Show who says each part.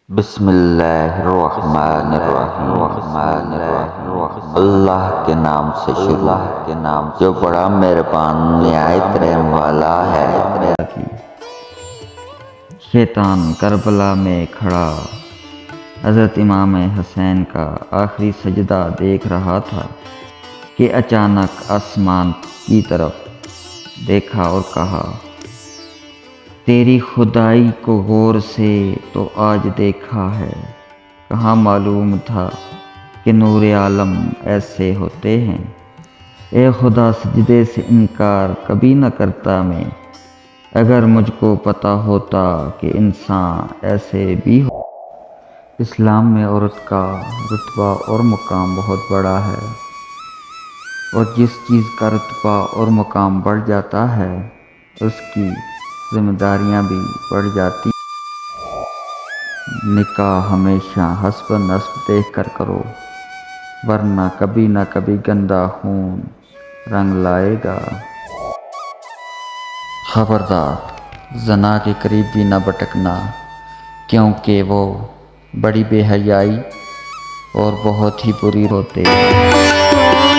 Speaker 1: بسم اللہ الرحمن الرحیم اللہ کے نام سے شروع جو بڑا مہربان نہایت رحم والا ہے۔
Speaker 2: شیطان کربلا میں کھڑا حضرت امام حسین کا آخری سجدہ دیکھ رہا تھا کہ اچانک آسمان کی طرف دیکھا اور کہا، تیری خدائی کو غور سے تو آج دیکھا ہے، کہاں معلوم تھا کہ نور عالم ایسے ہوتے ہیں۔ اے خدا، سجدے سے انکار کبھی نہ کرتا میں، اگر مجھ کو پتہ ہوتا کہ انسان ایسے بھی ہو۔ اسلام میں عورت کا رتبہ اور مقام بہت بڑا ہے، اور جس چیز کا رتبہ اور مقام بڑھ جاتا ہے اس کی ذمہ داریاں بھی بڑھ جاتی ہیں۔ نکاح ہمیشہ حسب نسب دیکھ کر کرو، ورنہ کبھی نہ کبھی گندا خون رنگ لائے گا۔ خبردار، زنا کے قریب بھی نہ بھٹکنا، کیونکہ وہ بڑی بے حیائی اور بہت ہی بری ہوتے ہیں۔